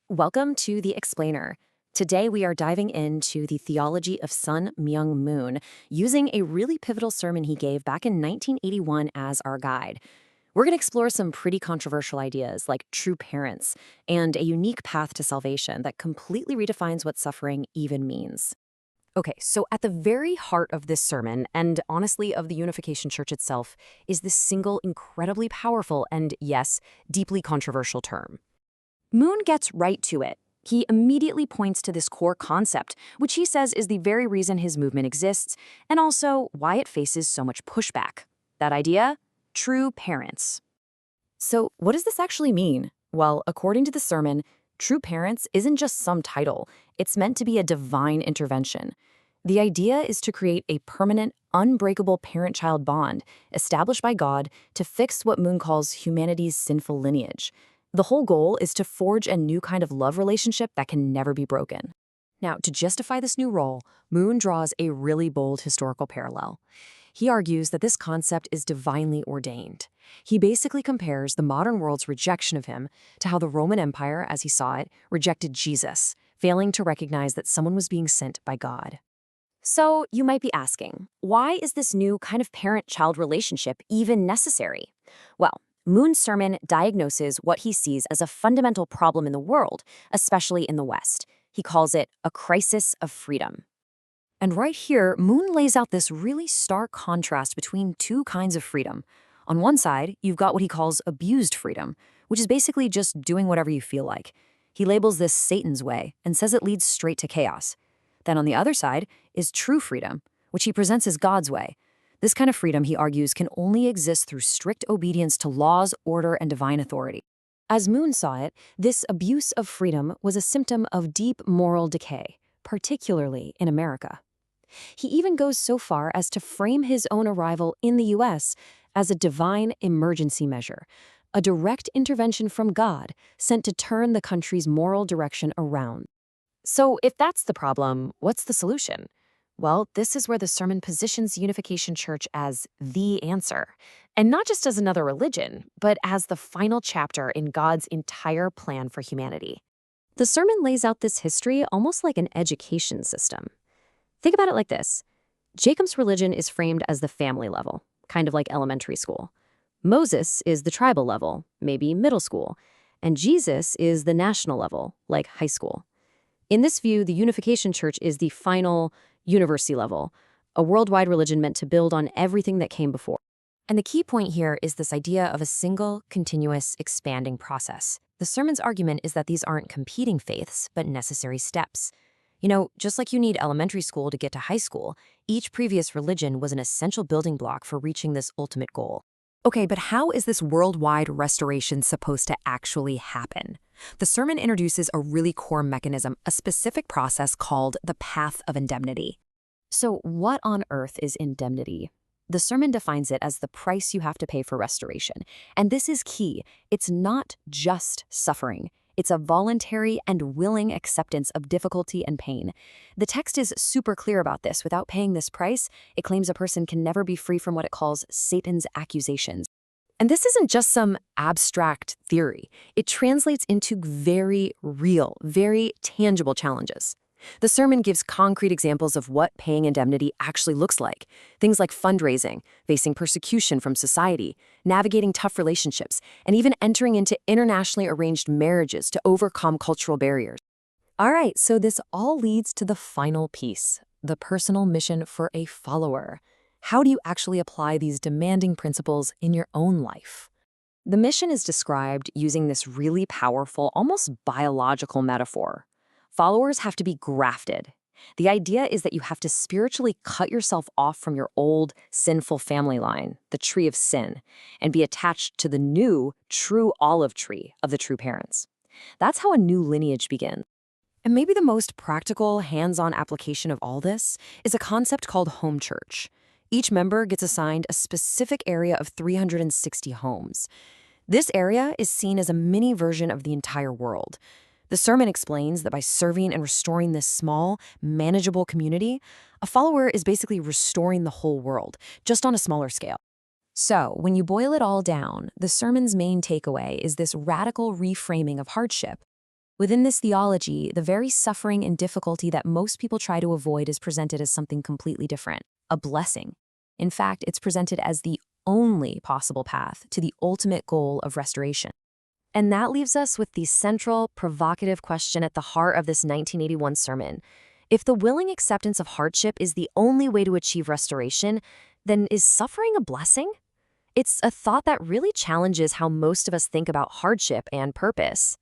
Welcome to The Explainer. Today we are diving into the theology of Sun Myung Moon using a really pivotal sermon he gave back in 1981 as our guide. We're going to explore some pretty controversial ideas like true parents and a unique path to salvation that completely redefines what suffering even means. Okay, so at the very heart of this sermon, and honestly of the Unification Church itself, is this single incredibly powerful and, yes, deeply controversial term. Moon gets right to it. He immediately points to this core concept, which he says is the very reason his movement exists, and also why it faces so much pushback. That idea? True parents. So, what does this actually mean? Well, according to the sermon, true parents isn't just some title, it's meant to be a divine intervention. The idea is to create a permanent, unbreakable parent child bond established by God to fix what Moon calls humanity's sinful lineage. The whole goal is to forge a new kind of love relationship that can never be broken. Now, to justify this new role, Moon draws a really bold historical parallel. He argues that this concept is divinely ordained. He basically compares the modern world's rejection of him to how the Roman Empire, as he saw it, rejected Jesus, failing to recognize that someone was being sent by God. So, you might be asking, why is this new kind of parent-child relationship even necessary? Well, Moon's sermon diagnoses what he sees as a fundamental problem in the world, especially in the West. He calls it a crisis of freedom. And right here, Moon lays out this really stark contrast between two kinds of freedom. On one side, you've got what he calls abused freedom, which is basically just doing whatever you feel like. He labels this Satan's way and says it leads straight to chaos. Then on the other side is true freedom, which he presents as God's way. This kind of freedom, he argues, can only exist through strict obedience to laws, order, and divine authority. As Moon saw it, this abuse of freedom was a symptom of deep moral decay, particularly in America. He even goes so far as to frame his own arrival in the U.S. as a divine emergency measure, a direct intervention from God sent to turn the country's moral direction around. So if that's the problem, what's the solution? Well, this is where the sermon positions Unification Church as the answer. And not just as another religion, but as the final chapter in God's entire plan for humanity. The sermon lays out this history almost like an education system. Think about it like this. Jacob's religion is framed as the family level, kind of like elementary school. Moses is the tribal level, maybe middle school. And Jesus is the national level, like high school. In this view, the Unification Church is the final university level, a worldwide religion meant to build on everything that came before. And the key point here is this idea of a single, continuous, expanding process. The sermon's argument is that these aren't competing faiths, but necessary steps. You know, just like you need elementary school to get to high school, each previous religion was an essential building block for reaching this ultimate goal. Okay, but how is this worldwide restoration supposed to actually happen? The sermon introduces a really core mechanism, a specific process called the path of indemnity. So what on earth is indemnity? The sermon defines it as the price you have to pay for restoration. And this is key. It's not just suffering. It's a voluntary and willing acceptance of difficulty and pain. The text is super clear about this. Without paying this price, it claims a person can never be free from what it calls Satan's accusations. And this isn't just some abstract theory. It translates into very real, very tangible challenges. The sermon gives concrete examples of what paying indemnity actually looks like. Things like fundraising, facing persecution from society, navigating tough relationships, and even entering into internationally arranged marriages to overcome cultural barriers. All right, so this all leads to the final piece, the personal mission for a follower. How do you actually apply these demanding principles in your own life? The mission is described using this really powerful, almost biological metaphor. Followers have to be grafted. The idea is that you have to spiritually cut yourself off from your old, sinful family line, the tree of sin, and be attached to the new, true olive tree of the true parents. That's how a new lineage begins. And maybe the most practical, hands-on application of all this is a concept called home church. Each member gets assigned a specific area of 360 homes. This area is seen as a mini version of the entire world. The sermon explains that by serving and restoring this small, manageable community, a follower is basically restoring the whole world, just on a smaller scale. So, when you boil it all down, the sermon's main takeaway is this radical reframing of hardship. Within this theology, the very suffering and difficulty that most people try to avoid is presented as something completely different, a blessing. In fact, it's presented as the only possible path to the ultimate goal of restoration. And that leaves us with the central, provocative question at the heart of this 1981 sermon. If the willing acceptance of hardship is the only way to achieve restoration, then is suffering a blessing? It's a thought that really challenges how most of us think about hardship and purpose.